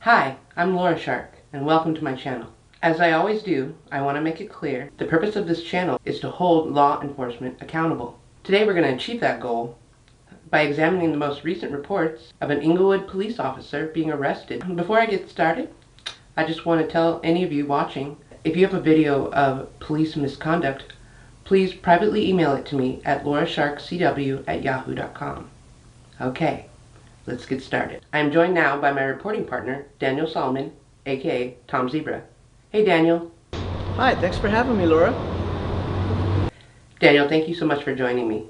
Hi, I'm Laura Shark, and welcome to my channel. As I always do, I want to make it clear, the purpose of this channel is to hold law enforcement accountable. Today we're going to achieve that goal by examining the most recent reports of an Inglewood police officer being arrested. Before I get started, I just want to tell any of you watching, if you have a video of police misconduct, please privately email it to me at LaurasharkCW@yahoo.com. Okay. Let's get started. I am joined now by my reporting partner, Daniel Solomon, aka Tom Zebra. Hey Daniel. Hi, thanks for having me, Laura. Daniel, thank you so much for joining me.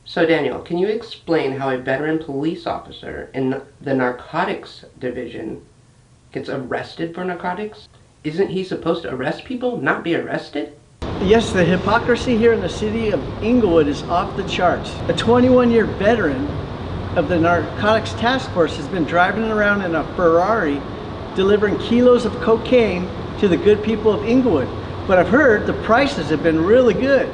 So Daniel, can you explain how a veteran police officer in the narcotics division gets arrested for narcotics? Isn't he supposed to arrest people, not be arrested? Yes, the hypocrisy here in the city of Inglewood is off the charts. A 21-year veteran of the narcotics task force has been driving around in a Ferrari delivering kilos of cocaine to the good people of Inglewood. But I've heard the prices have been really good.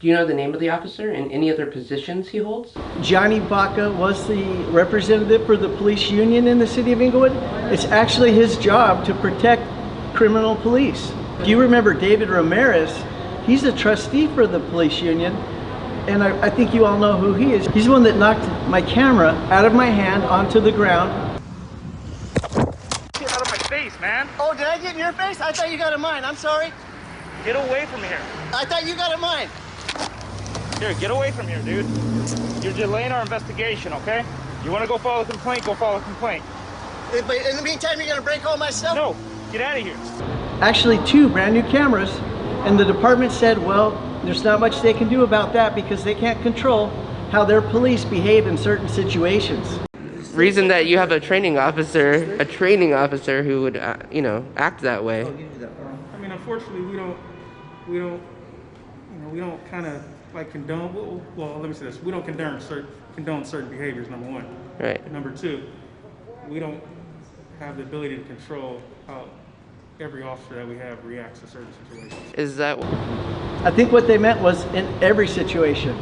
Do you know the name of the officer and any other positions he holds? Johnny Baca was the representative for the police union in the city of Inglewood. It's actually his job to protect criminal police. Do you remember David Ramirez? He's a trustee for the police union. And I think you all know who he is. He's the one that knocked my camera out of my hand onto the ground. Get out of my face, man. Oh, did I get in your face? I thought you got in mine. I'm sorry. Get away from here. I thought you got in mine. Here, get away from here, dude. You're delaying our investigation, okay? You want to go file a complaint, go file a complaint. But in the meantime, you're going to break all my stuff? No, get out of here. Actually, 2 brand new cameras. And the department said, well, there's not much they can do about that because they can't control how their police behave in certain situations. Reason that you have a training officer who would, act that way. I mean, unfortunately, we don't kind of like condone. Well, let me say this: we don't condone certain behaviors. Number one. Right. Number 2, we don't have the ability to control how every officer that we have reacts to certain situations. Is that? I think what they meant was in every situation.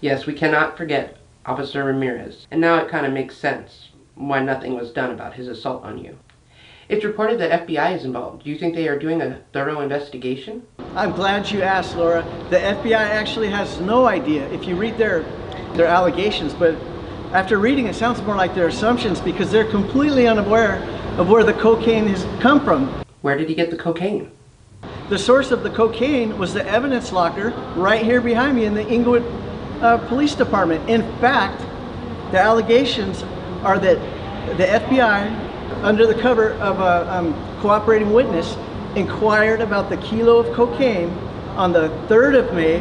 Yes, we cannot forget Officer Ramirez. And now it kind of makes sense why nothing was done about his assault on you. It's reported that FBI is involved. Do you think they are doing a thorough investigation? I'm glad you asked, Laura. The FBI actually has no idea if you read their allegations, but after reading it sounds more like their assumptions because they're completely unaware of where the cocaine has come from. Where did he get the cocaine? The source of the cocaine was the evidence locker right here behind me in the Inglewood Police Department. In fact, the allegations are that the FBI, under the cover of a cooperating witness, inquired about the kilo of cocaine on the 3rd of May,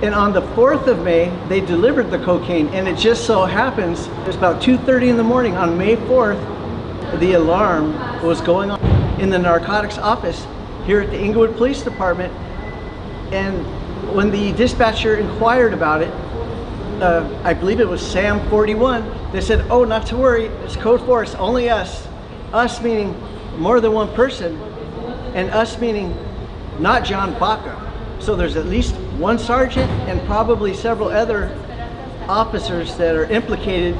and on the 4th of May, they delivered the cocaine. And it just so happens, it was about 2:30 in the morning on May 4th, the alarm was going on in the narcotics office here at the Inglewood Police Department. And when the dispatcher inquired about it, I believe it was Sam 41, they said, oh, not to worry, it's code 4, it's only us. Us meaning more than one person, and us meaning not John Baca. So there's at least one sergeant and probably several other officers that are implicated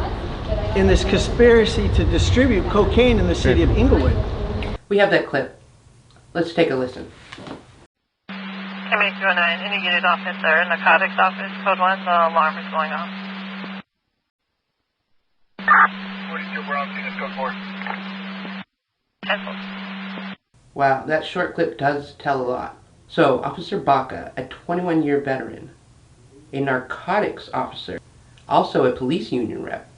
in this conspiracy to distribute cocaine in the city of Inglewood. We have that clip. Let's take a listen. MA209, any unit officer, narcotics office, code 1, the alarm is going off. 42, we're on scene, it's code 4. Cancel. Wow, that short clip does tell a lot. So, Officer Baca, a 21-year veteran, a narcotics officer, also a police union rep,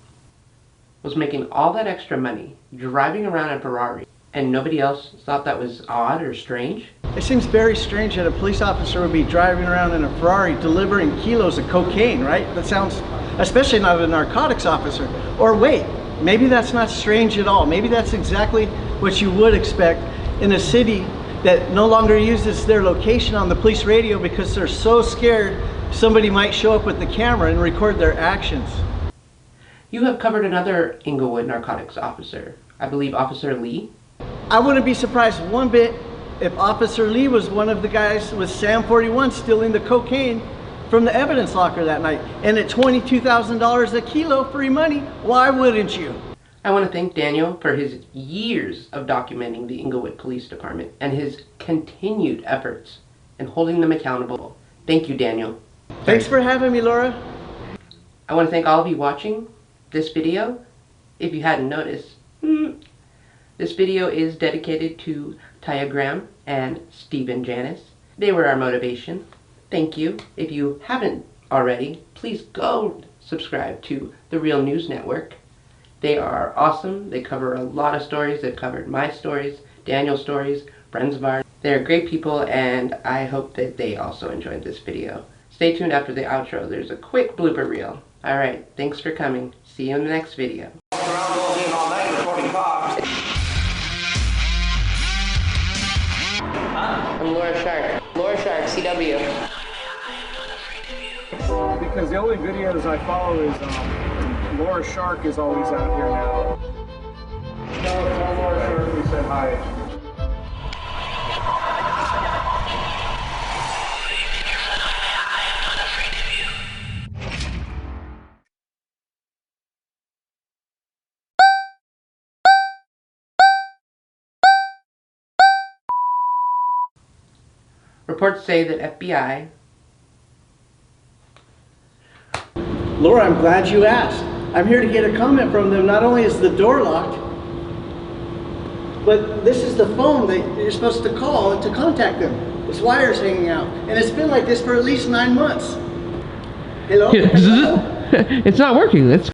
was making all that extra money, driving around a Ferrari, and nobody else thought that was odd or strange? It seems very strange that a police officer would be driving around in a Ferrari delivering kilos of cocaine, right? That sounds, especially not a narcotics officer. Or wait, maybe that's not strange at all. Maybe that's exactly what you would expect in a city that no longer uses their location on the police radio because they're so scared somebody might show up with the camera and record their actions. You have covered another Inglewood narcotics officer, I believe Officer Lee. I wouldn't be surprised one bit if Officer Lee was one of the guys with Sam 41 stealing the cocaine from the evidence locker that night. And at $22,000 a kilo, free money, why wouldn't you? I want to thank Daniel for his years of documenting the Inglewood Police Department and his continued efforts in holding them accountable. Thank you, Daniel. Thanks for having me, Laura. I want to thank all of you watching this video. If you hadn't noticed, this video is dedicated to Taya Graham and Stephen Janis. They were our motivation. Thank you. If you haven't already, please go subscribe to The Real News Network. They are awesome. They cover a lot of stories. They've covered my stories, Daniel's stories, friends of ours. They're great people, and I hope that they also enjoyed this video. Stay tuned after the outro. There's a quick blooper reel. Alright, thanks for coming. See you in the next video. I'm LaurasharkCW. Because the only videos I follow is Laura Shark is always out here now. No, tell Laura Shark we said hi. Reports say that FBI... Laura, I'm glad you asked. I'm here to get a comment from them. Not only is the door locked, but this is the phone that you're supposed to call to contact them. This wire's hanging out. And it's been like this for at least 9 months. Hello? Hello? It's not working. Let's